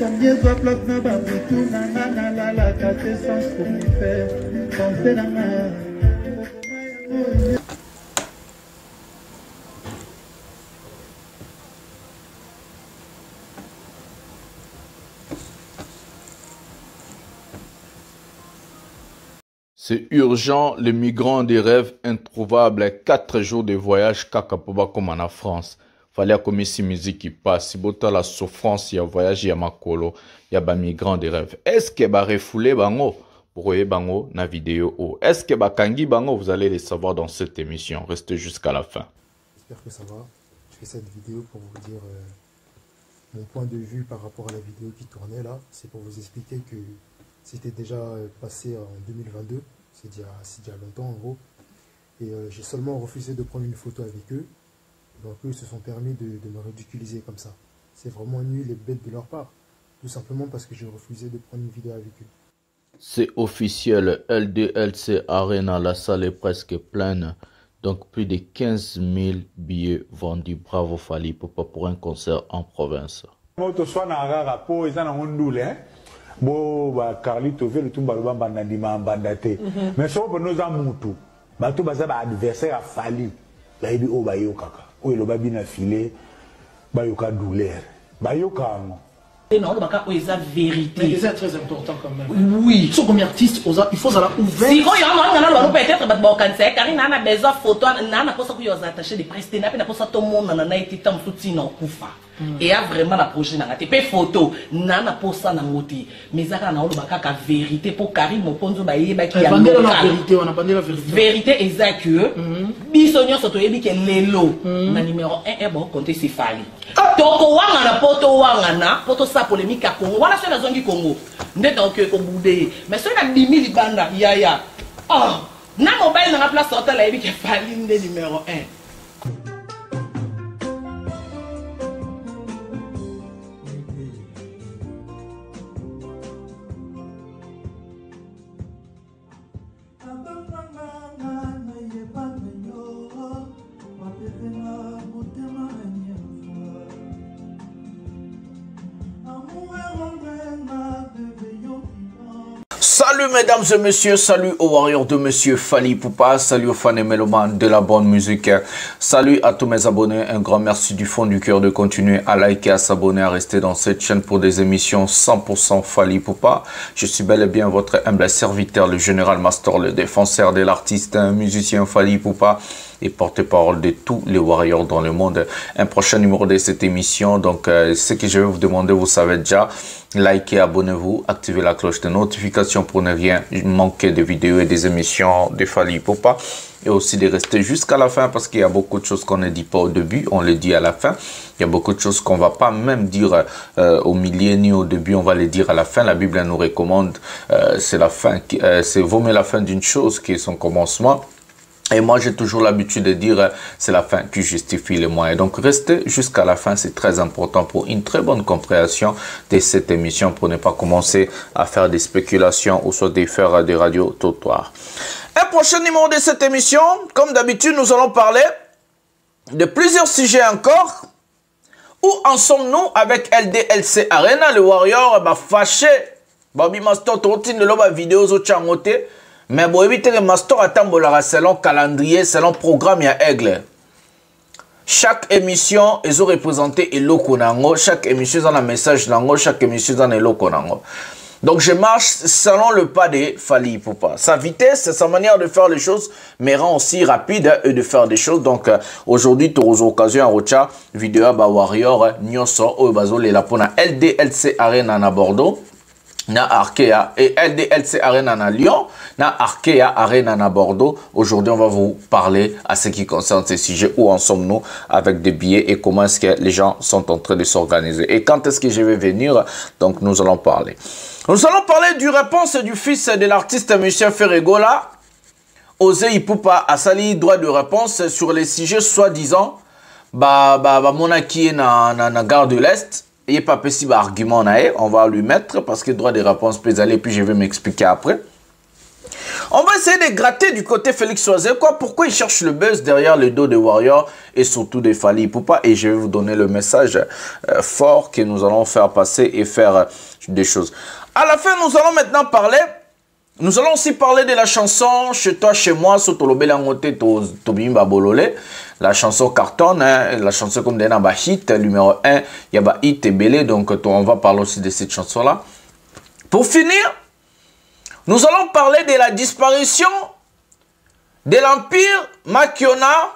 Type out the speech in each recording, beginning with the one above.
Combien doit bloquer ma babitou, nanana, la carte sans pour me faire penser dans ma. C'est urgent, les migrants des rêves introuvables, 4 jours de voyage, kakapoba comme en France. Fallait comme ici musique qui passe, si bota la souffrance, il y a voyage, il y a makolo, il y a ba migrants des rêves. Est-ce que ba refoulé bango, pour bango na vidéo? Est-ce que ba kangi bango, vous allez les savoir dans cette émission. Restez jusqu'à la fin. J'espère que ça va. Je fais cette vidéo pour vous dire mon point de vue par rapport à la vidéo qui tournait là. C'est pour vous expliquer que c'était déjà passé en 2022. C'est déjà longtemps en gros. Et j'ai seulement refusé de prendre une photo avec eux. Donc eux se sont permis de me ridiculiser comme ça. C'est vraiment nul et bête de leur part. Tout simplement parce que j'ai refusé de prendre une vidéo avec eux. C'est officiel, LDLC Arena, la salle est presque pleine. Donc plus de 15 000 billets vendus. Bravo Fally Ipupa pour un concert en province. Bo ba Carlito veut le tout baloba bandandima bandate mais so bo noza mutu ba to baza ba adversaire a Fally ba yebi o ba yokaka o elo ba bina filé ba yoka douleur ba yoka no non baka o eza vérité mais c'est très important quand même oui so comme artiste il faut ça ouvert si quand il y a un peut-être ba ba kanse Karina na besoin photo na posa ku yo attaché de prester na pe na posa to monde na été tam soutien kufa. Et a vraiment la projet na te pe photo nana posa na ngoti mais aka na oloba kaka vérité pour Karim Moponzo ba yeba ki ya la vérité on a bandé la vérité vérité exact que biso nyonso to yebi ke lelo na numéro 1 bon compter c'est Fally toko wanga na poto sa polémique à Congo wala so na zongi Congo nde donc ko boudé mais so na 10 000 banda ya oh na mobile na place hôtel yebi ke Fally nde numéro 1. Salut mesdames et messieurs, salut aux warriors de monsieur Fally Ipupa, salut aux fans et mélomanes de la bonne musique, salut à tous mes abonnés, un grand merci du fond du cœur de continuer à liker, à s'abonner, à rester dans cette chaîne pour des émissions 100% Fally Ipupa. Je suis bel et bien votre humble serviteur, le général Master, le défenseur de l'artiste, un musicien Fally Ipupa et porte-parole de tous les warriors dans le monde. Un prochain numéro de cette émission, donc ce que je vais vous demander, vous savez déjà, likez, abonnez-vous, activez la cloche de notification pour ne rien manquer de vidéos et des émissions de Fally Ipupa et aussi de rester jusqu'à la fin parce qu'il y a beaucoup de choses qu'on ne dit pas au début, on les dit à la fin. Il y a beaucoup de choses qu'on va pas même dire au milieu ni au début, on va les dire à la fin. La Bible nous recommande, c'est la fin, c'est vaut mieux la fin d'une chose qui est son commencement. Et moi, j'ai toujours l'habitude de dire, c'est la fin qui justifie les moyens. Donc, restez jusqu'à la fin, c'est très important pour une très bonne compréhension de cette émission, pour ne pas commencer à faire des spéculations ou soit de faire des radios-trottoirs. Un prochain numéro de cette émission, comme d'habitude, nous allons parler de plusieurs sujets encore. Où en sommes-nous avec LDLC Arena, le Warrior, fâché, Babi Master, Trotine, de l'homme vidéo, Zochangote. Mais bon, évitez que Master attend selon calendrier, selon programme, il y a aigle. Chaque émission, ils ont représenté Eloko Nango. Chaque émission, ils ont un message Nango. Chaque émission, ils ont un Eloko Nango. Donc, je marche selon le pas de Fally Ipupa. Sa vitesse, sa manière de faire les choses me rend aussi rapide et de faire des choses. Donc, aujourd'hui, tu as l'occasion à Rocha, vidéo à Warrior, Nyoso, Obazo, les Lapona, LDLC Arena à Bordeaux. Na Arkea et LDLC Arena na Lyon, na Arkea Arena na Bordeaux. Aujourd'hui, on va vous parler à ce qui concerne ces sujets. Où en sommes-nous avec des billets et comment est-ce que les gens sont en train de s'organiser. Et quand est-ce que je vais venir? Donc, nous allons parler. Nous allons parler du réponse du fils de l'artiste Monsieur Ferregola. Osé Ipupa a sali droit de réponse sur les sujets soi-disant monaki na gare de l'Est. Il n'y a pas possible argument, on va lui mettre parce que droit de réponse peut aller, puis je vais m'expliquer après. On va essayer de gratter du côté Félix Oise. Pourquoi il cherche le buzz derrière le dos de Warrior et surtout de Fally Ipupa? Et je vais vous donner le message fort que nous allons faire passer et faire des choses. À la fin, nous allons maintenant parler. Nous allons aussi parler de la chanson Chez toi, chez moi, la chanson cartonne, hein, la chanson comme des hit, numéro 1, il y a hit et belé, donc on va parler aussi de cette chanson-là. Pour finir, nous allons parler de la disparition de l'Empire Makiona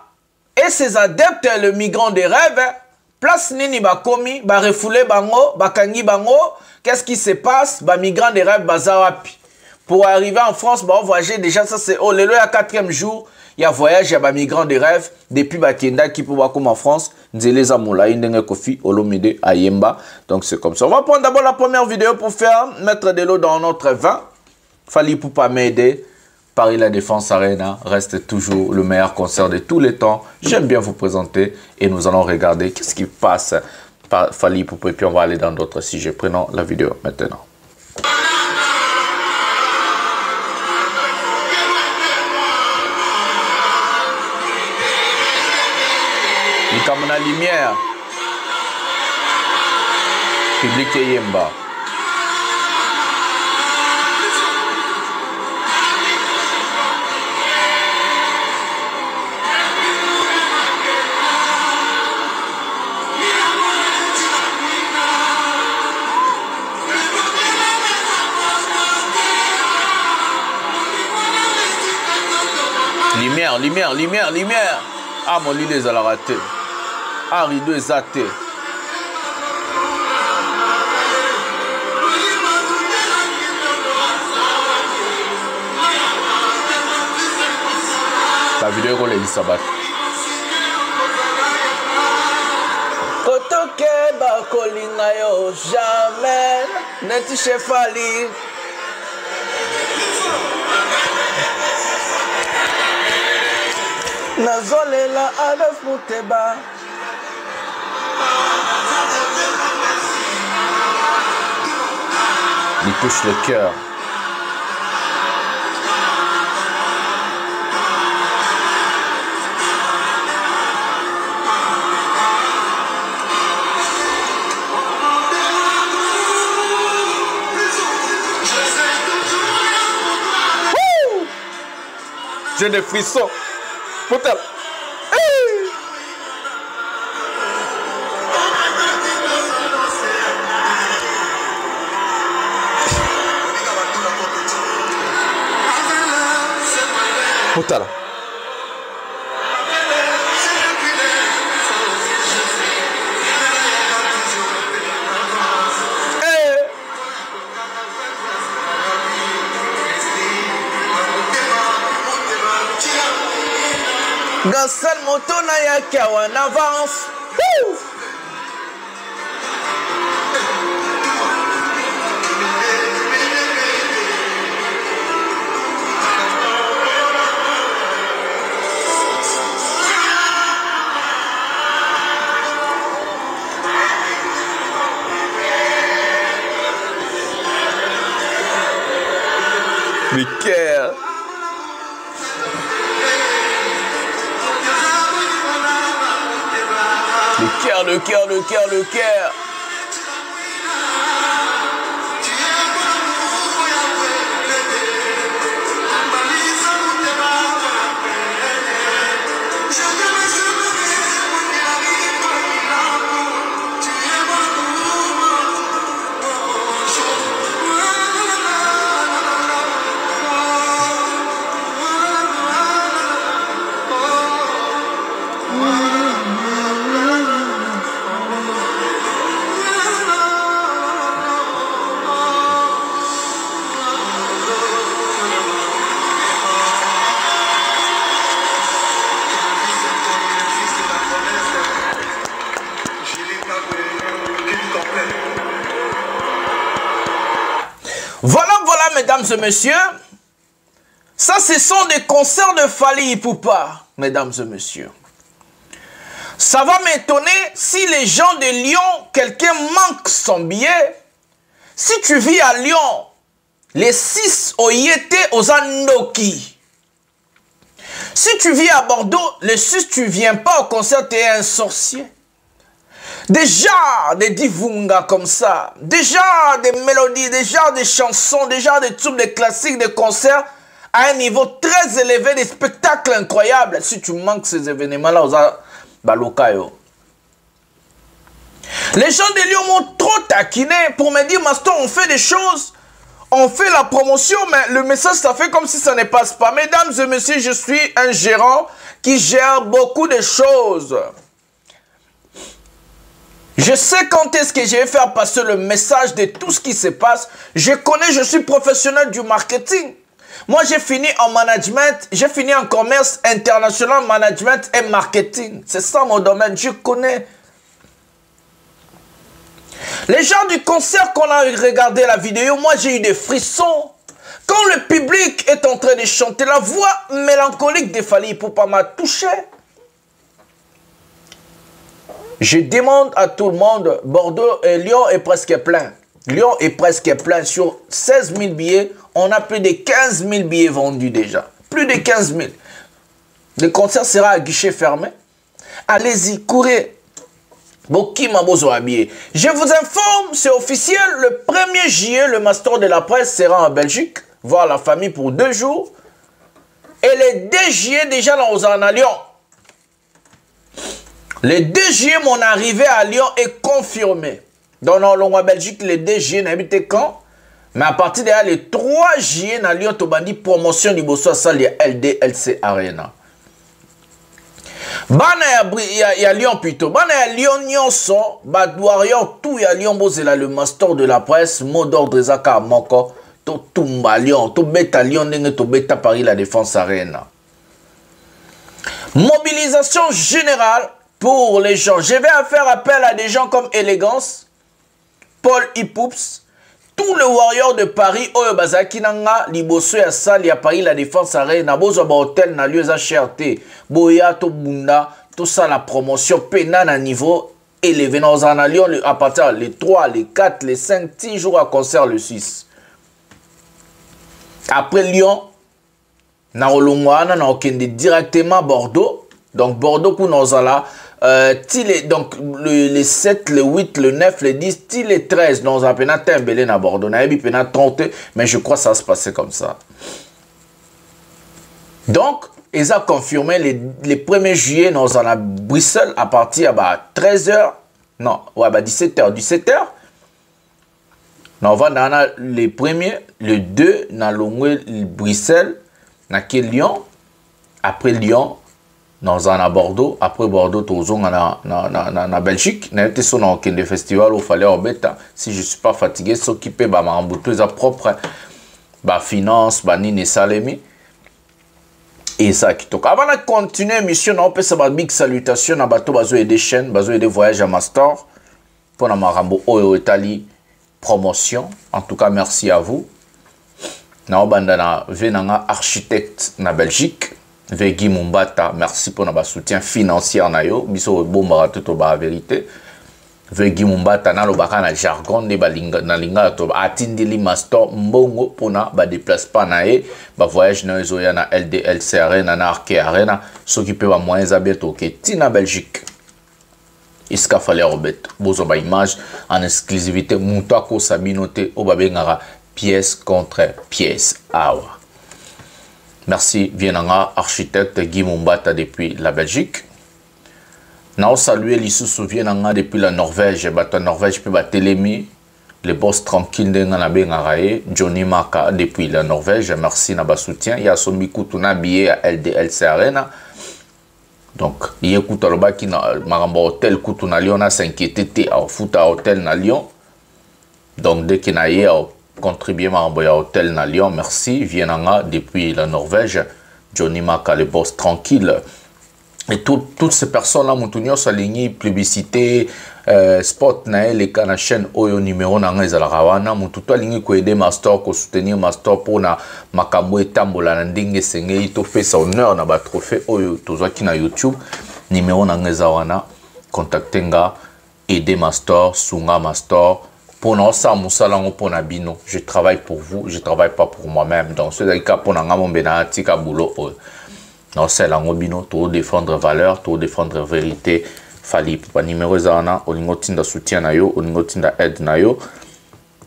et ses adeptes, le migrant des rêves. Place nini bakomi, ba refoulé bango, bakangi bango, qu'est-ce qui se passe? Ba migrant des rêves, bazawapi. Pour arriver en France, bah, on voyager déjà, ça c'est oh, le 4e jour, il y a voyage, il y a des migrants de rêve, depuis Bakenda qui peut voir comme en France, Nzele Moula, Indenge Kofi, Olomide, Ayemba, donc c'est comme ça. On va prendre d'abord la première vidéo pour faire mettre de l'eau dans notre vin. Fally Ipupa m'aider. Paris La Défense Arena reste toujours le meilleur concert de tous les temps. J'aime bien vous présenter et nous allons regarder qu'est-ce qui passe par Fally Ipupa et puis on va aller dans d'autres sujets. Prenons la vidéo maintenant. Il comme la lumière. Public et Yemba. Lumière, lumière, lumière, lumière. Ah, mon lit les a raté. Ah, rideau est athée. La vidéo est Elisabeth. Kotoke bakolinga yo jamais neti chez Fally. Nazolela Adolphe Mouteba. Il touche le cœur. J'ai des frissons. Putain. Putain. Gassan Motona yake en avance. Michael. Le cœur, le cœur, le cœur, le cœur. Voilà, mesdames et messieurs. Ça, ce sont des concerts de Fally Ipupa, mesdames et messieurs. Ça va m'étonner si les gens de Lyon, quelqu'un manque son billet. Si tu vis à Lyon, Les 6 oyete aux Andoki. Si tu viens à Bordeaux, les 6 tu viens pas au concert, tu es un sorcier. Déjà des divunga comme ça, déjà des mélodies, déjà des chansons, déjà des tubes, des classiques, des concerts à un niveau très élevé, des spectacles incroyables. Si tu manques ces événements-là, aux Balokayo. Les gens de Lyon m'ont trop taquiné pour me dire, Maston, on fait des choses, on fait la promotion, mais le message, ça fait comme si ça ne passe pas. Mesdames et messieurs, je suis un gérant qui gère beaucoup de choses. Je sais quand est-ce que je vais faire passer le message de tout ce qui se passe. Je connais, je suis professionnel du marketing. Moi, j'ai fini en management, j'ai fini en commerce international, management et marketing. C'est ça mon domaine, je connais. Les gens du concert qu'on a regardé la vidéo, moi j'ai eu des frissons. Quand le public est en train de chanter, la voix mélancolique de Fally Ipupa m'a touché. Je demande à tout le monde, Bordeaux et Lyon est presque plein. Lyon est presque plein. Sur 16 000 billets, on a plus de 15 000 billets vendus déjà. Plus de 15 000. Le concert sera à guichet fermé. Allez-y, courez. Je vous informe, c'est officiel, le 1er juillet, le Master de la Presse sera en Belgique, voir la famille pour 2 jours. Et le 2 juillet, déjà, nous sommes à Lyon. Le 2 juillet, mon arrivée à Lyon est confirmée. Donc, nous sommes en Belgique, le 2 juillet, nous habitons quand? Mais à partir de là, le 3 juillet, nous Lyon, nous avons promotion du Bosso à salle LDLC Arena. Bana ya Lyon plutôt. Bana ya Lyon nyonso. Badouarion tout ya Lyon bozela le master de la presse. Mot d'ordre zaka moko. To tumba Lyon. To beta Lyon nenge to beta Paris la Défense Arena. Mobilisation générale pour les gens. Je vais faire appel à des gens comme Élégance, Paul Ipoups, tous les warriors de Paris, Oyo Bazaki Nanga, Liboso ya Sali ya Paris la Défense Arena, Bozo ba hôtel na lieu za cherté, Boya to Bunda, tout ça la promotion pénale à niveau élevé. Nous en allions à partir les 3, les 4, les 5, 10 jours à concert le 6. Après Lyon, na Olongwana, na okende directement à Bordeaux. Donc Bordeaux pour nous là. Donc le 7, le 8, le 9, le 10, le 13, nous avons peine à Bordeaux, nous avons 30, mais je crois que ça se passait comme ça. Donc, ils ont confirmé les 1er juillet, nous allons à Bruxelles à partir de 13h, non, ouais, 17h, 17h. Nous allons dans les premiers, le 2, nous allons à Bruxelles, nous allons Lyon, après Lyon, nous allons à Bordeaux, après Bordeaux, nous allons en Belgique. Nous avons été des festivals où il fallait embêter. Si je ne suis pas fatigué, s'occuper de ma propre finance, nini salemi. Et ça qui toque. Avant de continuer l'émission, on peut savoir big salutation à bateau bazo des chaînes, bazo des voyages à Master pour la Marambo Oyo Italie promotion. En tout cas, merci à vous. Nous avons architecte na Belgique. Vegi Mumbata, merci pour notre soutien financier en ayo. Biso bomba tout ba vérité. Vegi Mumbata na lo baka na jargon de balinga na linga to atindili master mbongo pona ba déplacement na e ba voyage na zoya na LDLC Arena na Arke Arena s'occuper ba moyens abeto ke tina Belgique. Iska fallait robet bozo ba image en exclusivité muntako sabinote o babengara pièce contre pièce. Awa. Merci, Vienanga, architecte Guy Mumbata depuis la Belgique. Nous saluons l'Issou Vienanga depuis la Norvège. La Norvège peut Télémi, les boss tranquilles de Nganabe Johnny Maka depuis la Norvège. Merci na soutien. Il y a Somi Koutuna billet à LDLC Arena. Donc, il y a Koutaloba qui na Maramba Hotel Koutuna Lyon a s'inquiété à Fouta Hotel na Lyon. Donc, dès qu'il y a contribuer à un hôtel na Lyon, merci. Vienanga depuis la Norvège, Johnny Maka, le boss tranquille. Et toutes ces personnes-là, Moutounio, Saligny, publicité, spot, les canaux chaîne, Oyo numéro, Nanga, Zalarawana, Moutouto, Ligny, ko aider Master, ko soutenir Master pour na Makambo et Tambola, Nandingue, Senge, Ito fait sa honneur, na ba trophée, Oyo, Toza qui na YouTube, numéro, Nanga, Zawana, contactenga, aider Master, Sunga Master, pour nous, ça, Moussalango pour Nabino. Je travaille pour vous, je ne travaille pas pour moi-même. Donc, c'est le cas pour Nangamo Benatika Boulot. Non, c'est l'angobino, tout défendre valeur, tout défendre vérité. Fali, pour numéro zana, olingo tinda soutien na yo, olingo tinda aide na yo.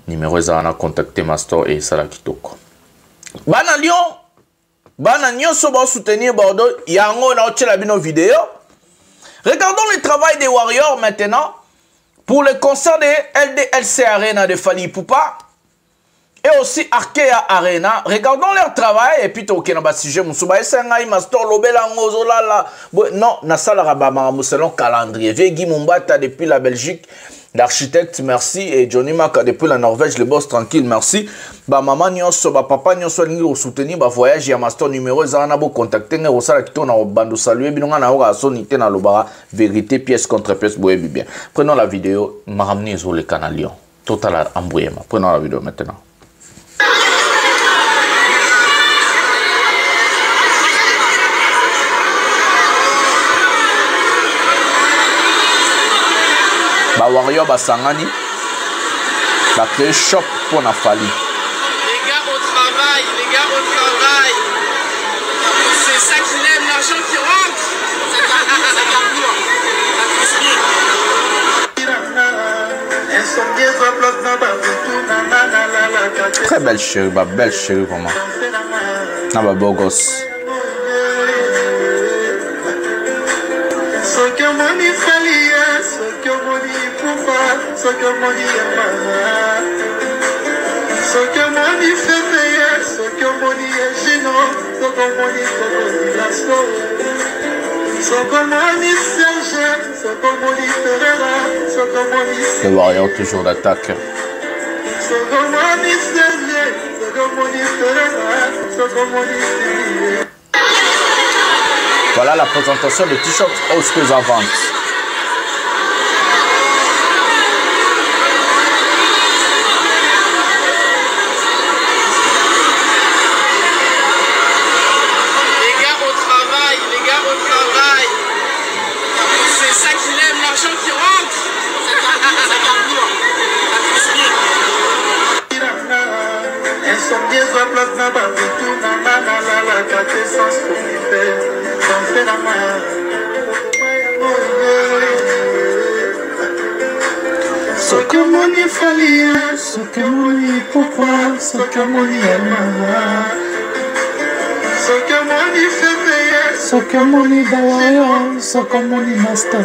Numéro zana, contacter Master et Sala Kitoko. Bana Lyon, bana nyonso ba soutenir Bordeaux, yango na otela bino vidéo. Regardons le travail des Warriors maintenant. Pour le concert de LDLC Arena de Fali Poupa et aussi Arkea Arena, regardons leur travail et puis tu as un sujet Moussouba et Sengai Master Lobela Ngozolala. Non, Nassala Rabama Mousselon calendrier. Vegi Mumbata depuis la Belgique, l'architecte, merci. Et Johnny Maka depuis la Norvège, le boss tranquille, merci. Ba maman nyonso, ba papa nyonso lingi au soutenir ba voyage ya Master numéro zana bo contacter nge osala kito na bando saluer binonga na ora sonité na lobara vérité pièce contre pièce boyebi bien. Prenons la vidéo, m'a ramené sur le canal Lyon. Total embrouillement. Prenons la vidéo maintenant. Ba Warrior ba Sangani ba créé shop pour na Fali. Les gars au travail, c'est ça qu'il aime, l'argent qui rentre. Très belle chérie, vraiment. Ah bah beau gosse. Le Warrior toujours d'attaque. Voilà la présentation de t-shirt Oscars à vente. C'est ça qu'il aime, l'argent qui rentre. Sokamoni Falia, Sokamoni Pourquoi, Sokamoni Almana, Sokamoni Fébé, Sokamoni Bawayo, Sokamoni Master,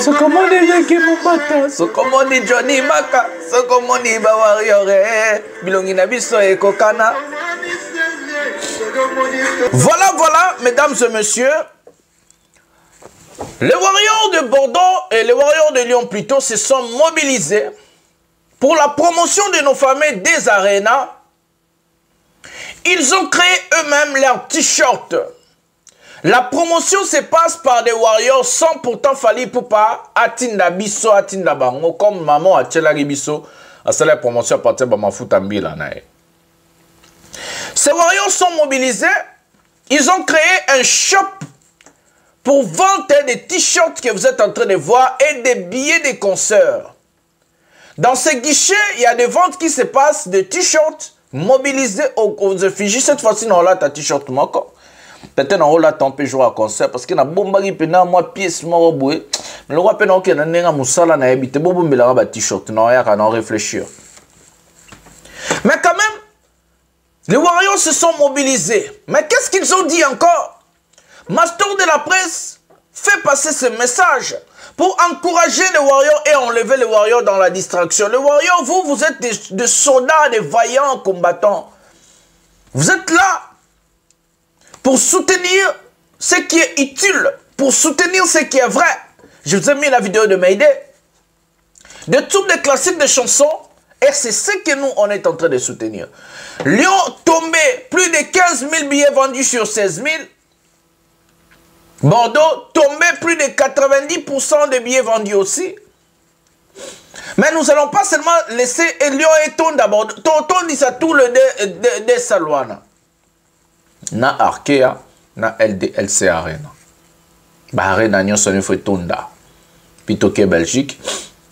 Sokamoni Yaki Mubata, Sokamoni Johnny Maka, Sokamoni Bawayo, Bilongi Nabiso et Kokana. Voilà, mesdames et messieurs. Les Warriors de Bordeaux et les Warriors de Lyon plutôt se sont mobilisés pour la promotion de nos familles des arénas. Ils ont créé eux-mêmes leurs t-shirts. La promotion se passe par des Warriors sans pourtant Fali Poupa, Atinda Biso, Atinda Bango, comme maman a Tchelari Biso, à la promotion à partir de Mafoutambi. Ces Warriors sont mobilisés, ils ont créé un shop pour vendre des t-shirts que vous êtes en train de voir et des billets de concerts. Dans ces guichets, il y a des ventes qui se passent de t-shirts mobilisés aux effigies. Cette fois-ci, on a ta t-shirt. Peut-être on a tant jouer à concert parce qu'il y a bombari pena moi pièce moi boué. Mais le roi pena qui n'a n'enga musala na habité bobo mais là t-shirt non ya qu'à en réfléchir. Mais quand même, les Warriors se sont mobilisés. Mais qu'est-ce qu'ils ont dit encore? Master de la presse fait passer ce message pour encourager les Warriors et enlever les Warriors dans la distraction. Les Warriors, vous êtes des soldats, des vaillants combattants. Vous êtes là pour soutenir ce qui est utile, pour soutenir ce qui est vrai. Je vous ai mis la vidéo de Mayday, de toutes les classiques de chansons, et c'est ce que nous, on est en train de soutenir. Lyon tombé, plus de 15 000 billets vendus sur 16 000. Bordeaux tombait plus de 90% des billets vendus aussi. Mais nous n'allons pas seulement laisser Lyon et Ton d'abord. Ton dit ça tout le de Salouana. Na Arkea, na LDLC Arena. Arena nyon sonne fait Tonda. Pitoke Belgique.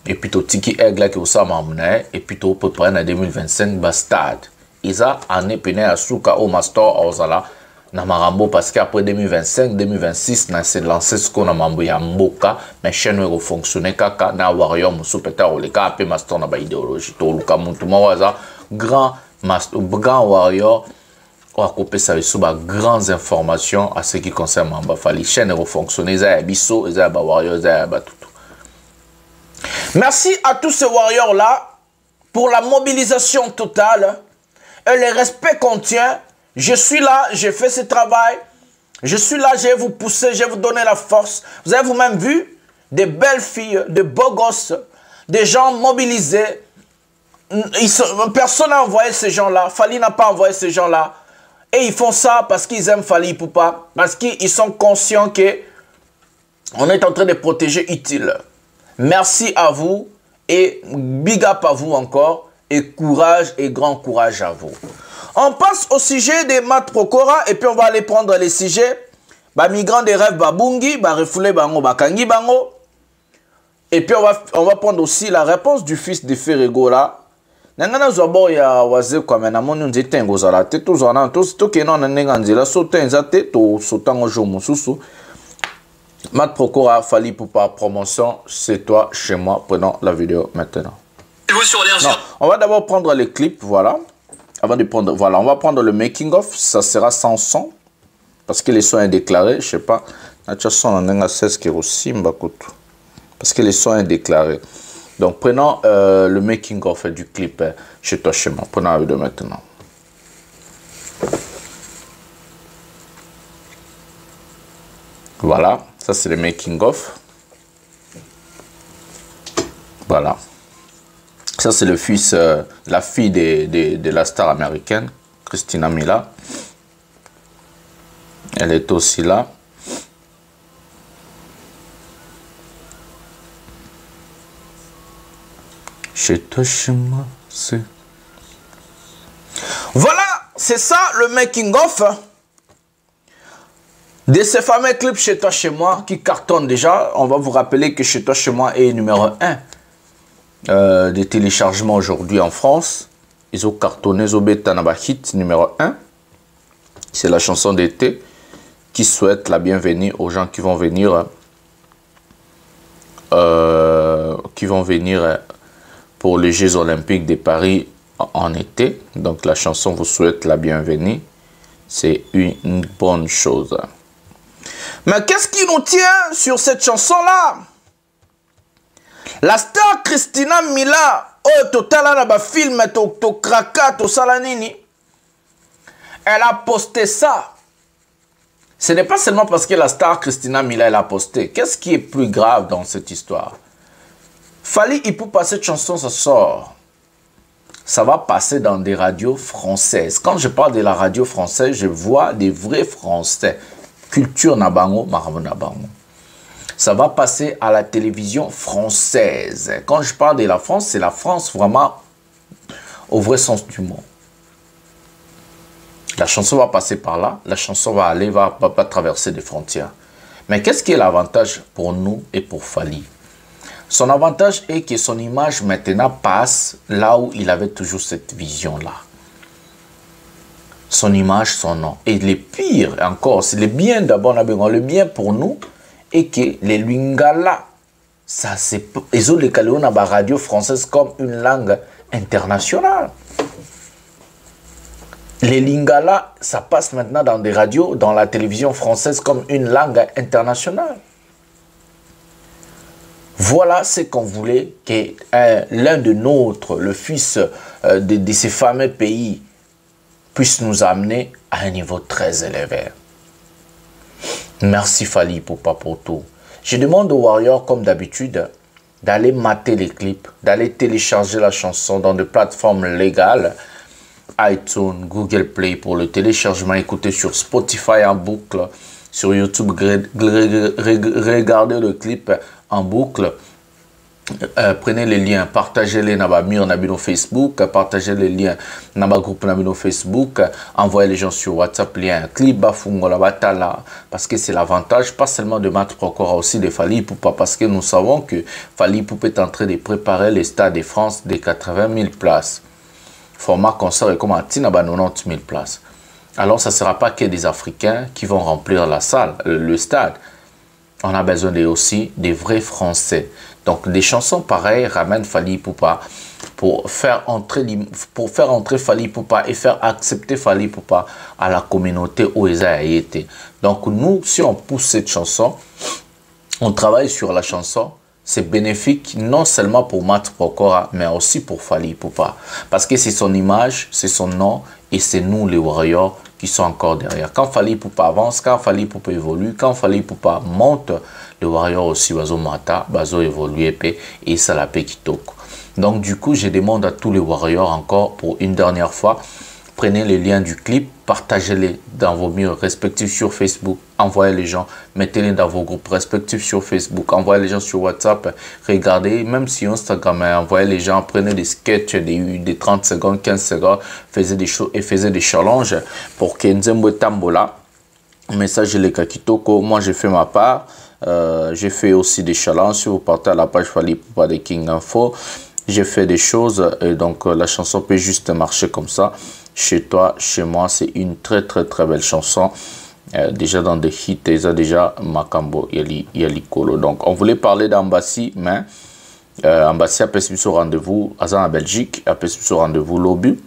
et puis to tiki aigle qui osa mamne et puis to peut prendre en 2025 bastard isa année pene asuka au master ozala na marambo parce qu'après 2025 2026 na se lancer ce qu'on a mambo ya mboka mais chaîne va fonctionner kaka na warrior musu peta o le ka pe master na ba idéologie to luka muntu mawaza grand warrior a coupé ça sous grandes informations à ce qui concerne Mamba Fali. Chaîne refonctionner, ça biso, ça warrior, ça tout. Merci à tous ces warriors là pour la mobilisation totale et le respect qu'on tient. Je suis là, j'ai fait ce travail. Je suis là, je vais vous pousser, je vais vous donner la force. Vous avez vous-même vu des belles filles, de beaux gosses, des gens mobilisés. Personne n'a envoyé ces gens-là. Fali n'a pas envoyé ces gens-là. Et ils font ça parce qu'ils aiment Fali Ipupa, parce qu'ils sont conscients qu'on est en train de protéger utile. Merci à vous et big up à vous encore et courage et grand courage à vous. On passe au sujet des Mat Prokora et puis on va aller prendre les sujets. Migrants des rêves Babungi, Refoulé Bango, Bakangi Bango. Et puis on va prendre aussi la réponse du fils de Ferrego là. Nangana zwabo ya waze kwa mena moni nzete ngozala te to zona to ke non nenga nzela sote nzate to sotango jo mususu. Mat Prokora Fali Ipupa promotion, c'est toi chez moi. Prenons la vidéo maintenant. Non, on va d'abord prendre les clips, voilà. Avant de prendre, voilà, on va prendre le making of, ça sera sans son parce que les sons sont déclarés, je sais pas. Nacha son nenga 16 qui aussi mbakutu. Parce que les sons sont déclarés. Donc, prenons le making-of du clip chez toi, chez moi. Prenons la vidéo maintenant. Voilà, ça c'est le making-of. Voilà. Ça c'est le fils, la fille de la star américaine, Christina Mila. Elle est aussi là. Chez toi, chez moi, c'est... Voilà, c'est ça le making-of de ces fameux clips Chez toi, chez moi qui cartonnent déjà. On va vous rappeler que Chez toi, chez moi est numéro 1 des téléchargements aujourd'hui en France. Ils ont cartonné, ils ont bêta hit numéro 1. C'est la chanson d'été qui souhaite la bienvenue aux gens qui vont venir pour les Jeux Olympiques de Paris en été. Donc la chanson vous souhaite la bienvenue. C'est une bonne chose. Mais qu'est-ce qui nous tient sur cette chanson-là? La star Christina Mila, oh total na film to kraka to salanini. Elle a posté ça. Ce n'est pas seulement parce que la star Christina Mila elle a posté. Qu'est-ce qui est plus grave dans cette histoire? Fali Ipupa, cette chanson, ça sort. Ça va passer dans des radios françaises. Quand je parle de la radio française, je vois des vrais Français. Culture Nabango, Maramo Nabango. Ça va passer à la télévision française. Quand je parle de la France, c'est la France vraiment au vrai sens du mot. La chanson va passer par là. La chanson va aller, va traverser des frontières. Mais qu'est-ce qui est l'avantage pour nous et pour Fali? Son avantage est que son image maintenant passe là où il avait toujours cette vision-là. Son image, son nom. Et le pire encore, c'est le bien d'abord, le bien pour nous, est que les Lingala, ça c'est... Ils ont les radio française comme une langue internationale. Les Lingala, ça passe maintenant dans des radios, dans la télévision française comme une langue internationale. Voilà ce qu'on voulait que l'un de nôtres, le fils de ces fameux pays, puisse nous amener à un niveau très élevé. Merci Fali Ipupa pour tout. Je demande aux Warriors, comme d'habitude, d'aller mater les clips, d'aller télécharger la chanson dans des plateformes légales, iTunes, Google Play pour le téléchargement, écouter sur Spotify en boucle, sur YouTube, regarder le clip en boucle prenez les liens, partagez-les dans nos Facebook, partagez les liens dans le groupe nos Facebook, envoyez les gens sur WhatsApp, lien, clip, bafungo, batala, parce que c'est l'avantage, pas seulement de Maître Procora, aussi de Fally Ipupa, parce que nous savons que Fally Ipupa est en train de préparer les stades de France de 80 000 places. Format concert est comme à 90 000 places. Alors, ça ne sera pas que des Africains qui vont remplir la salle, le stade. On a besoin aussi des vrais Français. Donc, des chansons pareilles ramènent Fally Ipupa pour faire entrer Fally Ipupa et faire accepter Fally Ipupa à la communauté où ils a été. Donc, nous, si on pousse cette chanson, on travaille sur la chanson, c'est bénéfique non seulement pour Maître Procora, mais aussi pour Fally Ipupa. Parce que c'est son image, c'est son nom, et c'est nous, les Warriors, qui sont encore derrière. Quand Fally Ipupa avance, quand Fally Ipupa évolue, quand Fally Ipupa monte, les Warriors aussi, bazo mata, bazo évoluer, et ça la paix qui toque. Donc du coup, je demande à tous les Warriors encore, pour une dernière fois, prenez les liens du clip, partagez-les dans vos murs respectifs sur Facebook, envoyez les gens, mettez-les dans vos groupes respectifs sur Facebook, envoyez les gens sur WhatsApp, regardez, même si Instagram, envoyez les gens, prenez des sketchs des 30 secondes, 15 secondes, faites des choses et faites des challenges pour que Nzembo Tambola, message les Kakitoko, moi j'ai fait ma part, j'ai fait aussi des challenges, si vous partez à la page Fally Ipupa de King Info, j'ai fait des choses et donc la chanson peut juste marcher comme ça. Chez toi, chez moi, c'est une très belle chanson. Déjà dans des hits, déjà Makambo, Yalikolo. Donc on voulait parler d'Ambassi, mais Ambassi a passé son rendez-vous en Belgique, a passé son rendez-vous l'Obu.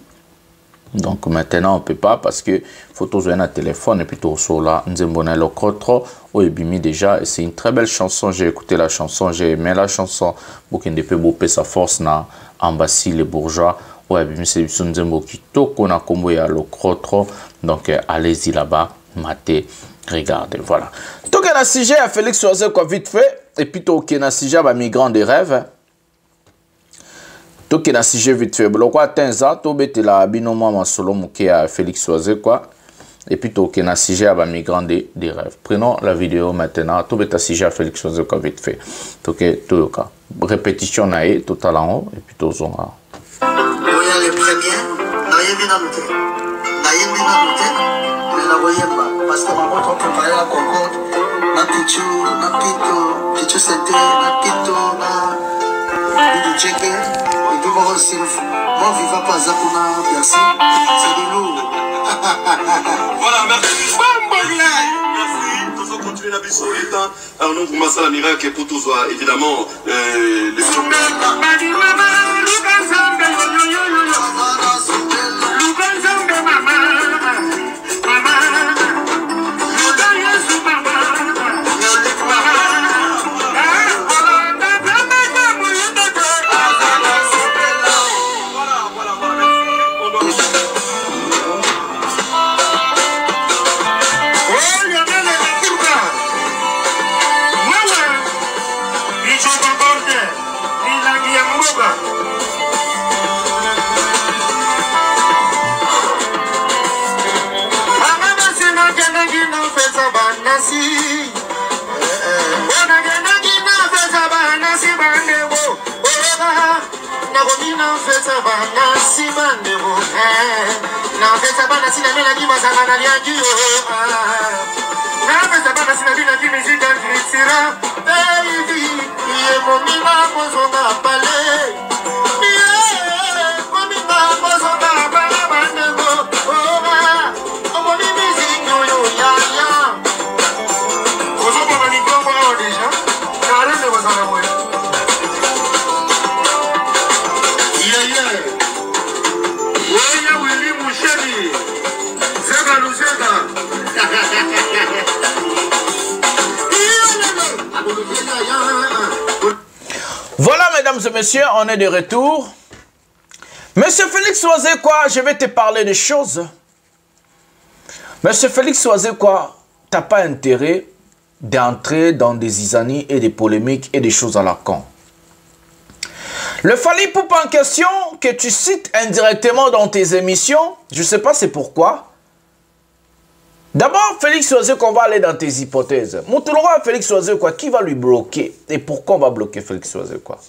Donc maintenant on ne peut pas parce que photo jouer un téléphone et puis tout sur là, Nzembona le Crotro, au Ebimi déjà, c'est une très belle chanson. J'ai écouté la chanson, j'ai aimé la chanson. Beaucoup de peu sa force na Ambassi les bourgeois. Ouais, c'est Nzembo qui toque, on a combo ya le Crotro. Donc allez-y là-bas, matez, regardez, voilà. Donc on a sujet à Félix Oise quoi vite fait et puis on a sujet à migrant des rêves. Donc il y a un sujet vite fait. Donc quoi tenza to bete la binoma masolo muke à Félix Oise quoi. Et puis il y a un sujet à migrant des rêves. Prenons la vidéo maintenant. To bete sujet à Félix Oise quoi vite fait. Donc tout cas répétition nae total en haut et puis tout ça. Voyez les premiers, naye bien noté. Naye bien noté. Mais la voyez pas parce que maman t'a préparé la concorde. Na pichu, na pito, pichu c'était na pito na. Du checker, et tout va aussi. Moi, viva pas Zakuna, merci. C'est de lourd. Voilà, merci. Merci. Tous on continue la vie solide. Alors, nous, pour Massa la miracle et pour tous, évidemment, les Voilà, mesdames et messieurs, on est de retour. Monsieur Félix Oise, quoi, je vais te parler des choses. Monsieur Félix Oise, quoi, t'as pas intérêt d'entrer dans des isanies et des polémiques et des choses à la con. Le Fally Ipupa en question, que tu cites indirectement dans tes émissions, je sais pas c'est pourquoi. D'abord, Félix Oise, qu'on va aller dans tes hypothèses. Moutouloura, Félix Oise, quoi, qui va lui bloquer? Et pourquoi on va bloquer Félix Oise, quoi?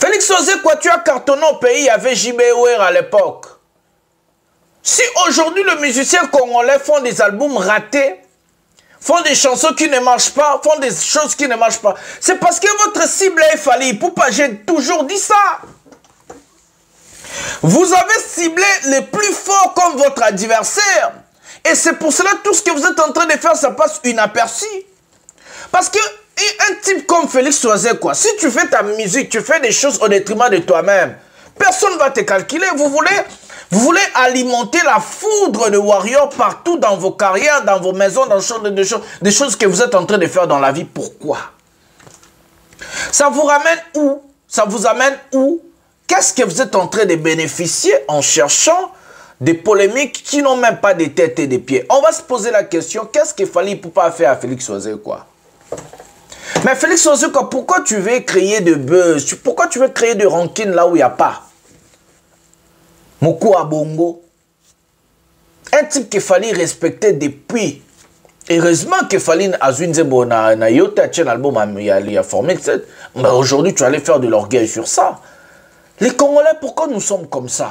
Félix Ozé, quoi, tu as cartonné au pays, il y avait JBOR à l'époque. Si aujourd'hui les musiciens congolais font des albums ratés, font des chansons qui ne marchent pas, font des choses qui ne marchent pas, c'est parce que votre cible est Fally Ipupa. J'ai toujours dit ça. Vous avez ciblé les plus forts comme votre adversaire. Et c'est pour cela tout ce que vous êtes en train de faire, ça passe inaperçu. Parce que un type comme Félix Ozé, quoi, si tu fais ta musique, tu fais des choses au détriment de toi-même, personne ne va te calculer. Vous voulez alimenter la foudre de Warrior partout dans vos carrières, dans vos maisons, dans des choses que vous êtes en train de faire dans la vie. Pourquoi? Ça vous ramène où? Ça vous amène où? Qu'est-ce que vous êtes en train de bénéficier en cherchant des polémiques qui n'ont même pas de tête et de pieds? On va se poser la question, qu'est-ce qu'il fallait pour pas faire à Félix Ozé, quoi? Mais Félix Ozé, quoi, pourquoi tu veux créer de buzz? Pourquoi tu veux créer de rancune là où il n'y a pas? Moko Abongo. Un type qu'il fallait respecter depuis. Heureusement qu'il fallait Azunzebo na Yota tient album il a formé. Mais aujourd'hui, tu allais faire de l'orgueil sur ça. Les Congolais, pourquoi nous sommes comme ça?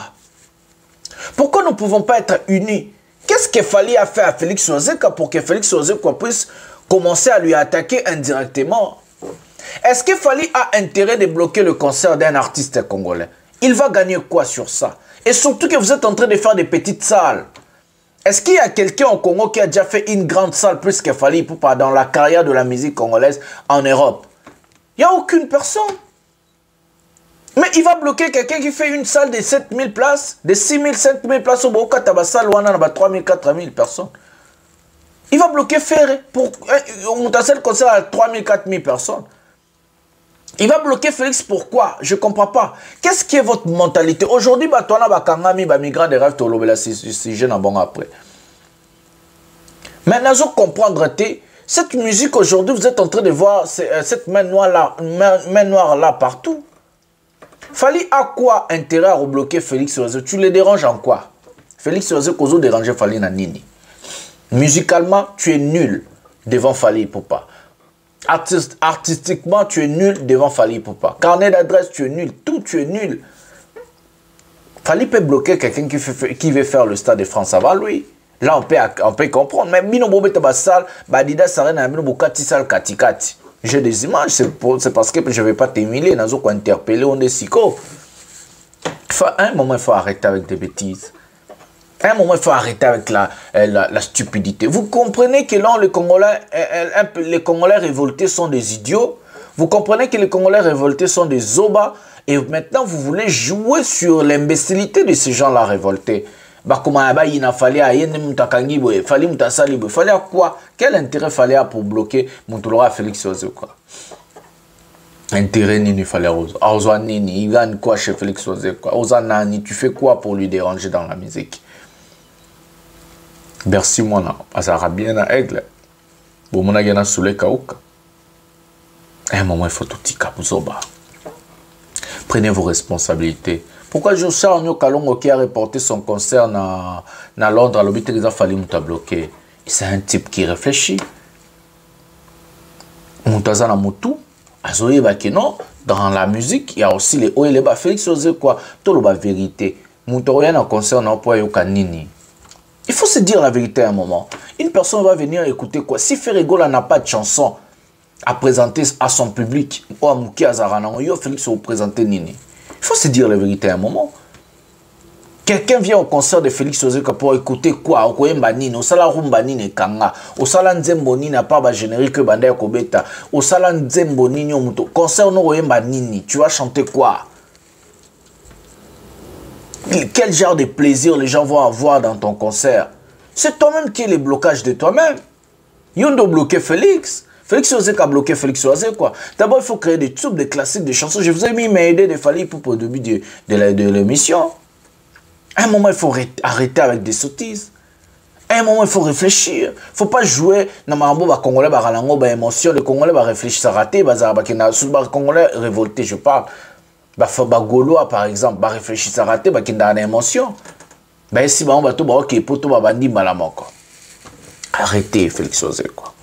Pourquoi nous ne pouvons pas être unis? Qu'est-ce qu'il fallait faire à Félix Ozé pour que Félix Ozé puisse commencer à lui attaquer indirectement? Est-ce qu'il fallait a intérêt de bloquer le concert d'un artiste congolais? Il va gagner quoi sur ça? Et surtout que vous êtes en train de faire des petites salles. Est-ce qu'il y a quelqu'un au Congo qui a déjà fait une grande salle plus qu'il fallait dans la carrière de la musique congolaise en Europe? Il n'y a aucune personne. Mais il va bloquer quelqu'un qui fait une salle de 7000 places, de 6000, 5000 places au Boka Tabasal, où on a 3000, 4000 personnes. Il va bloquer Ferré pour un concert à 3000, 4000 personnes. Il va bloquer Félix, pourquoi? Je ne comprends pas. Qu'est-ce qui est votre mentalité? Aujourd'hui, tu as des migrants de rêve, si jeune bon après. Maintenant, je comprends, cette musique aujourd'hui, vous êtes en train de voir cette main noire là partout. Fallait à quoi intérêt à rebloquer Félix Ozé? Tu les déranges en quoi? Félix Ozé Kozo dérangeait Fally Nanini. Musicalement, tu es nul devant Fally Ipupa. Artistiquement, tu es nul devant Fally Ipupa. Carnet d'adresse, tu es nul. Tout, tu es nul. Fally peut bloquer quelqu'un qui veut faire le Stade de France. Ça va, lui. Là, on peut comprendre. Mais Bino Bobe Tabassal, Badida Sarena, Bino Bokati Sal Katikati. J'ai des images, c'est parce que je ne vais pas t'humilier, je vais interpeller, on est psycho. À un moment, il faut arrêter avec des bêtises. À un moment, il faut arrêter avec la stupidité. Vous comprenez que là, les Congolais révoltés sont des idiots. Vous comprenez que les Congolais révoltés sont des zobas. Et maintenant, vous voulez jouer sur l'imbécilité de ces gens-là révoltés. Il fallait à quoi? Quel intérêt fallait pour bloquer Montolora Félix Ozé, quoi? Intérêt nini fallait Ozwa nini, il gagne quoi chez Félix Ozé, quoi? Ozwa nani, tu fais quoi pour lui déranger dans la musique? Merci moi na, ça bien à aigle. Bon mon agena soule kauka. Un moment il faut tout tika buzoba. Prenez vos responsabilités. Pourquoi Joshua Kalongo qui a reporté son concert dans Londres à l'hôpital il a fallu nous bloquer? C'est un type qui réfléchit. Moutazana Moutou, Azoye Bakeno, dans la musique, il y a aussi les hauts et les bas. Félix Ozé quoi? Tout le bas vérité. Moutoroyan en concert n'a pas eu Nini. Il faut se dire la vérité à un moment. Une personne va venir écouter quoi? Si Ferregola n'a pas de chanson à présenter à son public, ou à Mouki Azarana, Félix va présenter Nini. Il faut se dire la vérité à un moment. Quelqu'un vient au concert de Félix Ozé pour écouter quoi? Okoyemba nini, osala rumba nini kanga, osala nzembo nini na pas ba générique banda ya kobeta, osala nzembo nini omuto. Concert no koyemba nini, tu vas chanter quoi? Quel genre de plaisir les gens vont avoir dans ton concert? C'est toi-même qui est le blocage de toi-même. Yondo bloqué Félix. Félix Ozé a bloqué Félix Ozé, quoi. D'abord, il faut créer des tubes, des classiques, des chansons. Je vous ai mis mes idées de Fally Ipupa au début de l'émission. À un moment, il faut arrêter avec des sottises. À un moment, il faut réfléchir. Il ne faut pas jouer dans les Congolais, les émotions. Les Congolais réfléchissent à rater. Les Congolais révoltés, je parle. Les Gaulois, par exemple, réfléchissent à rater. Ils ont des émotions. Si on va tout arrêtez, Félix Ozé, quoi.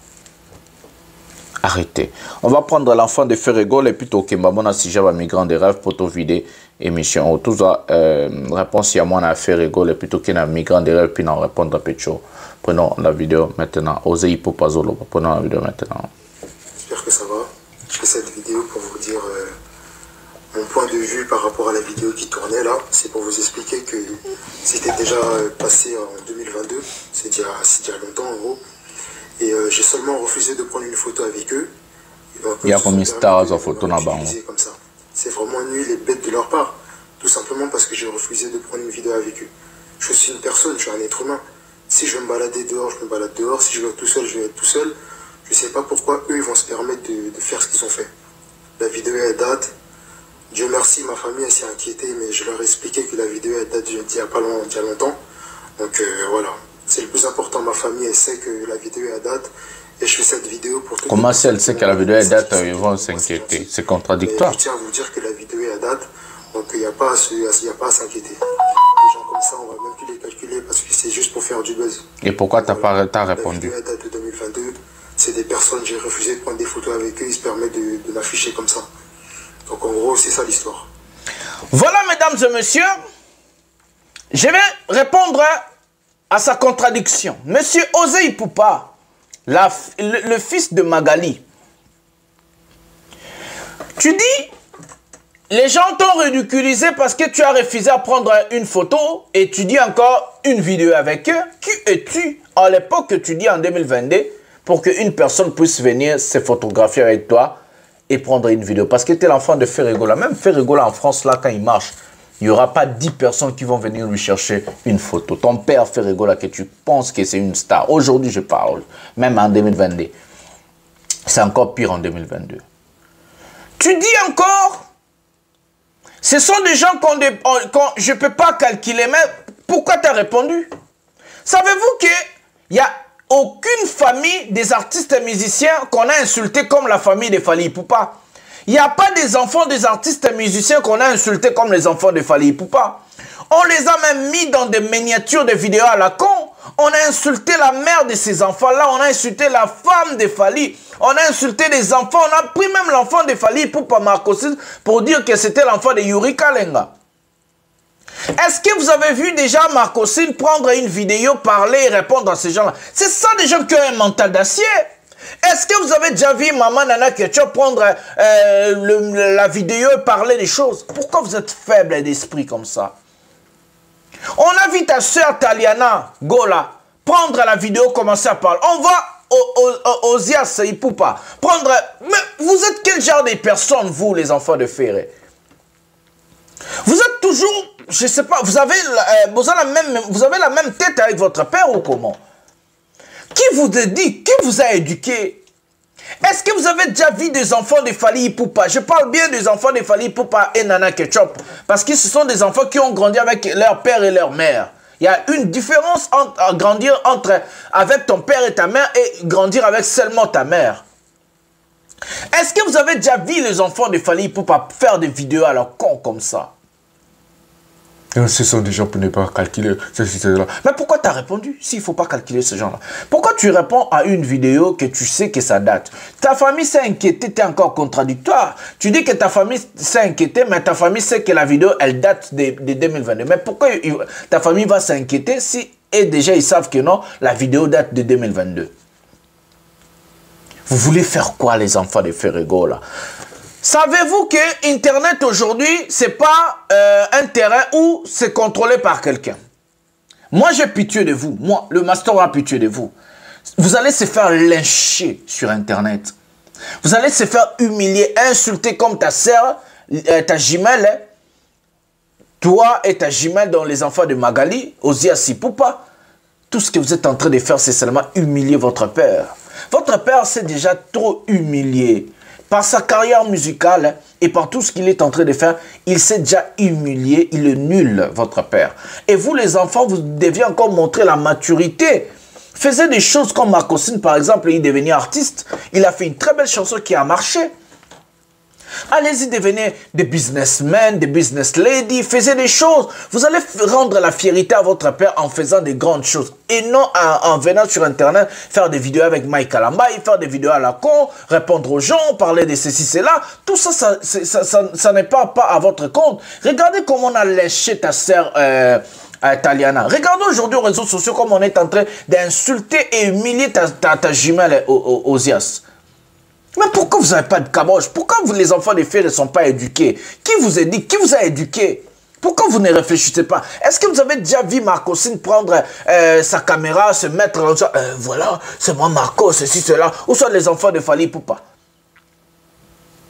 Arrêtez. On va prendre l'enfant de Ferrégol et puis Tokembamona si j'avais migrant des rêves pour te vider émission. Tout ça, réponse à moi, on a Ferrégol et puis Tokena migrant des rêves, puis on répondre à Pécho. Prenons la vidéo maintenant. Osez Hipopazolo. Prenons la vidéo maintenant. J'espère que ça va. Je fais cette vidéo pour vous dire mon point de vue par rapport à la vidéo qui tournait là. C'est pour vous expliquer que c'était déjà passé en 2022. C'est déjà longtemps en gros. Et j'ai seulement refusé de prendre une photo avec eux. Il y a combien de stars en photo là-bas? Comme ça. C'est vraiment nul et bête de leur part. Tout simplement parce que j'ai refusé de prendre une vidéo avec eux. Je suis une personne, je suis un être humain. Si je veux me balader dehors, je me balade dehors. Si je veux être tout seul, je vais être tout seul. Je ne sais pas pourquoi eux, ils vont se permettre de faire ce qu'ils ont fait. La vidéo, elle date. Dieu merci, ma famille, elle s'est inquiétée, mais je leur ai expliqué que la vidéo, elle date d'il y a pas longtemps. Donc voilà. C'est le plus important. Ma famille, elle sait que la vidéo, elle date. Et je fais cette vidéo pour te comment si elle sait que la vidéo, elle date, ils vont s'inquiéter? C'est contradictoire. Je tiens à vous dire que la vidéo, elle date. Donc il n'y a pas à s'inquiéter. Les gens comme ça, on va même plus les calculer parce que c'est juste pour faire du buzz. Et pourquoi tu n'as pas répondu? La vidéo date de 2022. C'est des personnes, j'ai refusé de prendre des photos avec eux. Ils se permettent de m'afficher comme ça. Donc en gros, c'est ça l'histoire. Voilà, mesdames et messieurs. Je vais répondre à sa contradiction. Monsieur Osei Poupa, le fils de Magali. Tu dis... Les gens t'ont ridiculisé parce que tu as refusé à prendre une photo et tu dis encore une vidéo avec eux. Qui es-tu à l'époque que tu dis en 2022 pour qu'une personne puisse venir se photographier avec toi et prendre une vidéo? Parce que tu es l'enfant de Ferrégol. Même Ferrégol en France, là, quand il marche, il n'y aura pas 10 personnes qui vont venir lui chercher une photo. Ton père Ferrégol, que tu penses que c'est une star. Aujourd'hui, je parle, même en 2022. C'est encore pire en 2022. Tu dis encore... Ce sont des gens qu'on je ne peux pas calculer, mais pourquoi tu as répondu? Savez-vous qu'il n'y a aucune famille des artistes et musiciens qu'on a insulté comme la famille de Fally Ipupa? Il n'y a pas des enfants des artistes et musiciens qu'on a insultés comme les enfants de Fally Ipupa. On les a même mis dans des miniatures de vidéos à la con. On a insulté la mère de ces enfants-là. On a insulté la femme de Fally. On a insulté des enfants. On a pris même l'enfant de Fally Ipupa Marcosine pour dire que c'était l'enfant de Yuri Kalenga. Est-ce que vous avez vu déjà Marcosine prendre une vidéo, parler et répondre à ces gens-là? C'est ça des gens qui ont un mental d'acier. Est-ce que vous avez déjà vu Maman Nana Ketchup prendre la vidéo et parler des choses? Pourquoi vous êtes faible d'esprit comme ça? On a vu ta soeur Taliana Gola prendre la vidéo, commencer à parler. On va aux Zias Ipupa prendre... Mais vous êtes quel genre de personnes, vous, les enfants de Ferré? Vous êtes toujours... Je ne sais pas, vous avez la même tête avec votre père ou comment? Qui vous a dit? Qui vous a éduqué? Est-ce que vous avez déjà vu des enfants de Fally Ipupa? Je parle bien des enfants de Fally Ipupa et Nana Ketchup. Parce que ce sont des enfants qui ont grandi avec leur père et leur mère. Il y a une différence entre grandir avec ton père et ta mère et grandir avec seulement ta mère. Est-ce que vous avez déjà vu les enfants de Fally Ipupa faire des vidéos à leur con comme ça? Ce sont des gens pour ne pas calculer. Mais pourquoi tu as répondu s'il ne faut pas calculer ce genre-là? Pourquoi tu réponds à une vidéo que tu sais que ça date? Ta famille s'est inquiétée, tu es encore contradictoire. Tu dis que ta famille s'est inquiétée, mais ta famille sait que la vidéo, elle date de 2022. Mais pourquoi ta famille va s'inquiéter si et déjà ils savent que non, la vidéo date de 2022? Vous voulez faire quoi les enfants de Ferrégol là? Savez-vous que Internet aujourd'hui, ce n'est pas un terrain où c'est contrôlé par quelqu'un? Moi, j'ai pitié de vous. Moi, le master a pitié de vous. Vous allez se faire lyncher sur Internet. Vous allez se faire humilier, insulter comme ta sœur, ta jumelle. Toi et ta jumelle, dans les enfants de Magali, Ozia Sipupa. Tout ce que vous êtes en train de faire, c'est seulement humilier votre père. Votre père s'est déjà trop humilié. Par sa carrière musicale et par tout ce qu'il est en train de faire, il s'est déjà humilié, il est nul, votre père. Et vous, les enfants, vous deviez encore montrer la maturité. Faisait des choses comme Marcosine, par exemple, il est devenu artiste. Il a fait une très belle chanson qui a marché. Allez-y, devenez des businessmen, des business ladies, faisez des choses. Vous allez rendre la fierté à votre père en faisant des grandes choses. Et non en venant sur Internet, faire des vidéos avec Mike Kalambay, faire des vidéos à la con, répondre aux gens, parler de ceci, cela. Tout ça, ça n'est pas à votre compte. Regardez comment on a léché ta sœur Taliana. Regardez aujourd'hui aux réseaux sociaux comme on est en train d'insulter et humilier ta jumelle Osias. Mais pourquoi vous n'avez pas de caboche? Pourquoi les enfants des filles ne sont pas éduqués? Qui vous a dit? Qui vous a éduqué? Pourquoi vous ne réfléchissez pas? Est-ce que vous avez déjà vu Marcosine prendre sa caméra, se mettre en disant voilà, c'est moi Marco, ceci, cela, ou soit les enfants de Fally Ipupa?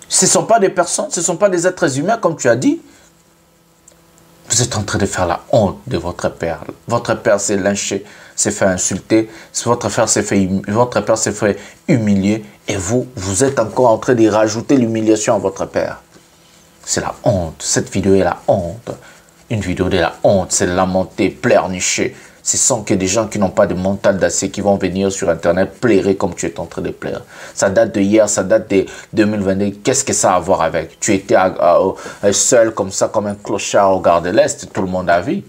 Ce ne sont pas des personnes, ce ne sont pas des êtres humains comme tu as dit. Vous êtes en train de faire la honte de votre père. Votre père s'est lynché, s'est fait insulter. Votre père s'est fait humilier. Et vous êtes encore en train de rajouter l'humiliation à votre père. C'est la honte. Cette vidéo est la honte. Une vidéo de la honte. C'est lamenter, pleurnicher. Ce sont que des gens qui n'ont pas de mental d'acier qui vont venir sur Internet plairer comme tu es en train de pleurer. Ça date de hier, ça date de 2022. Qu'est-ce que ça a à voir avec? Tu étais seul comme ça, comme un clochard au Gare de l'Est. Tout le monde a vu.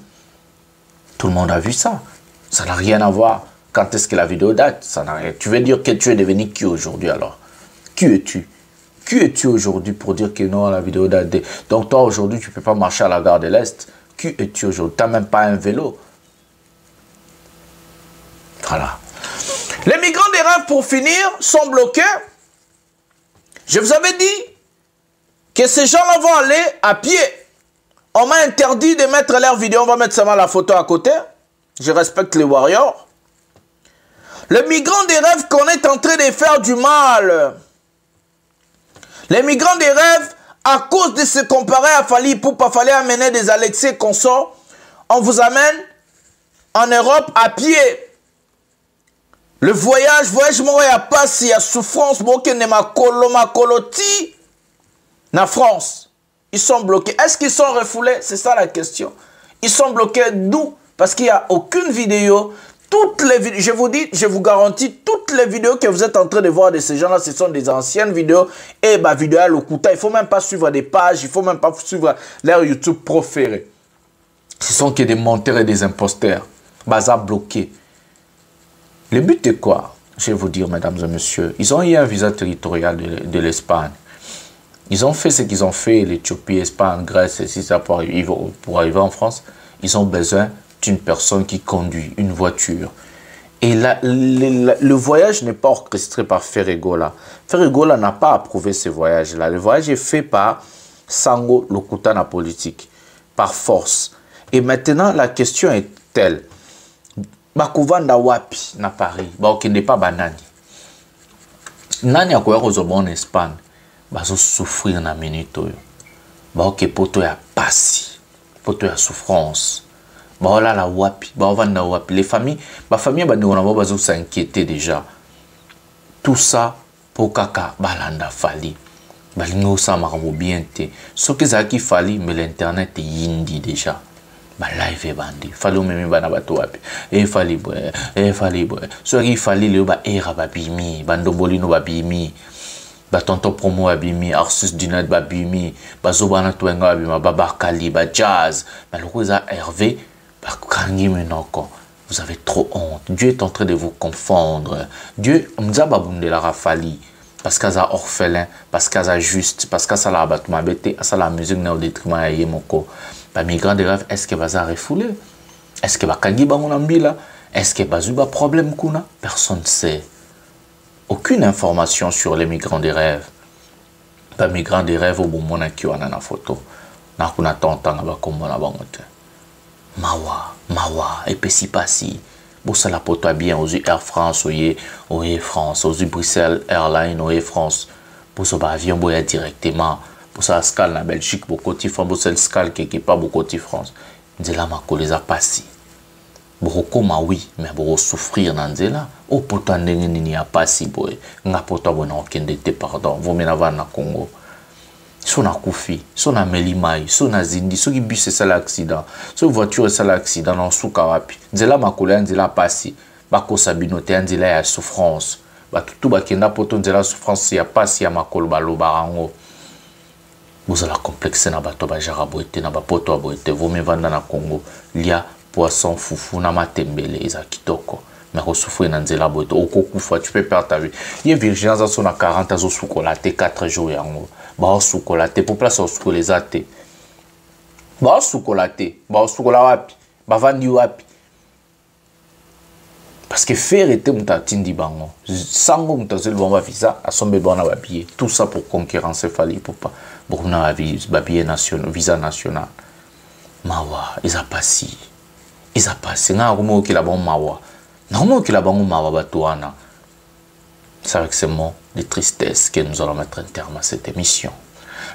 Tout le monde a vu ça. Ça n'a rien à voir. Quand est-ce que la vidéo date? Ça n'a rien. Tu veux dire que tu es devenu qui aujourd'hui alors? Qui es-tu? Qui es-tu aujourd'hui pour dire que non, la vidéo date de... Donc toi aujourd'hui, tu ne peux pas marcher à la Gare de l'Est. Qui es-tu aujourd'hui? Tu n'as même pas un vélo. Voilà. Les migrants des rêves, pour finir, sont bloqués. Je vous avais dit que ces gens-là vont aller à pied. On m'a interdit de mettre leur vidéo. On va mettre seulement la photo à côté. Je respecte les warriors. Les migrants des rêves qu'on est en train de faire du mal. Les migrants des rêves, à cause de se comparer à Fally Ipupa, fallait amener des Alexis consorts. On vous amène en Europe à pied. Le voyage moi ya passe, ya souffrance, na France. Ils sont bloqués. Est-ce qu'ils sont refoulés? C'est ça la question. Ils sont bloqués d'où? Parce qu'il n'y a aucune vidéo. Toutes les vidéos, je vous dis, je vous garantis, toutes les vidéos que vous êtes en train de voir de ces gens-là, ce sont des anciennes vidéos. Et ma vidéo à l'Okuta, il ne faut même pas suivre des pages, il ne faut même pas suivre leur YouTube préféré. Ce sont que des menteurs et des imposteurs. Bazar bloqué. Le but est quoi? Je vais vous dire, mesdames et messieurs, ils ont eu un visa territorial de l'Espagne. Ils ont fait ce qu'ils ont fait, l'Éthiopie, l'Espagne, Grèce, et si ça pour arriver en France, ils ont besoin d'une personne qui conduit une voiture. Et le voyage n'est pas orchestré par Ferregola. Ferregola n'a pas approuvé ce voyage-là. Le voyage est fait par Sango Lokuta na politique, par force. Et maintenant, la question est telle. Bakuvanda wapi na Paris, bakende pa banani. Nani akoya kozoba en Espagne, bazo souffrir na minute oyo. Baoke poto ya pasi, poto ya souffrance. Baola la wapi, baovanda wapi. Les familles, ba famille bandeko bazo s'inquiéter déjà. Tout ça pour kaka balanda Fally. Balingo sa makambo bien te. Ce que ça qui Fally, mais l'internet est yindi déjà. Ba live bandi Fally meme bana bato wapi Fally boy so ki Fally le ba era ba bimi bandomboli no ba bimi ba tonto promo ba bimi Arsus du net ba bimi ba zobana twenga ba bima ba bakali ba jazz ba lokoza Hervé ba kangi menoko. Vous avez trop honte. Dieu est en train de vous confondre. Dieu mzaba bundela Fally parce qu'elle a orphelin, parce qu'elle a juste, parce qu'elle a abattement bête, ça la musique n'a au détriment à yemoko. Les migrants de rêve, est-ce que va refoulé? Est-ce que va kangi bangonambila? Est-ce que va zuba problème kuna? Personne ne sait. Aucune information sur les migrants de rêve. Les migrants de rêve au bon moment qui ont na photo. Na kuna tonta na ba kombo na bangote. Mawa et puis si passi. Bon ça la poto bien aux Air France, aux France, aux Bruxelles Airlines, aux France. Pour ce avion boya directement. Pour ça, escale en Belgique, beaucoup de France, pour ça, escale quelque part, beaucoup de France. Nzela mako les a passés. Beaucoup ma oui, mais beaucoup souffrir dans Nzela. Oh, pourtant, n'y a pas si boy. N'a pourtant bon aucun dété pardon. Vous m'en avez na Congo. Son a Koufi, son a Melimai, son a Zindi, son qui bus c'est l'accident, son voiture c'est l'accident dans Soukarapi. Nzela mako les Nzela passé. Bako sabinote Nzela ya souffrance. Ba tout ba kenda poto Nzela souffrance ya passé ya makolo balo barango. vous allez complexer na bato ba jaraboete na bapoto aboete vous me vanda na Congo lia poisson fufu na matembele eza kitoko mais souffrir na nzela boete okokufa tu peux perdre ta vie il y a virgin za so na 40 azo chocolate 4 jours yango ba chocolate pour place au chocolate ba chocolate wapi ba vandi wapi parce que faire était mutatindi bango sango mutazel bomba visa asombe bana ba billet tout ça pour concurrencer Fally Ipupa pour na ba billet national visa national mawa ils a passé nga komo ki la bon mawa na komo ki la bon mawa batuana c'est avec ces mots de tristesse que nous allons mettre un terme à cette émission.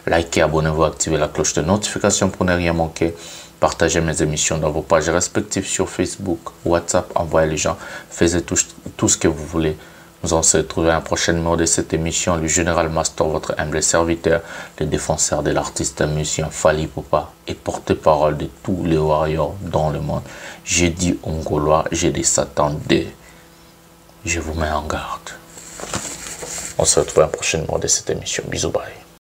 Likez, abonnez-vous, activez la cloche de notification pour ne rien manquer. Partagez mes émissions dans vos pages respectives sur Facebook, WhatsApp, envoyez les gens, faites tout ce que vous voulez. Nous allons se retrouver à un prochain numéro de cette émission. Le Général Master, votre humble serviteur, le défenseur de l'artiste musicien Fally Ipupa et porte-parole de tous les warriors dans le monde. J'ai dit Ongolois, j'ai dit Satan 2. Je vous mets en garde. On se retrouve à un prochain numéro de cette émission. Bisous, bye.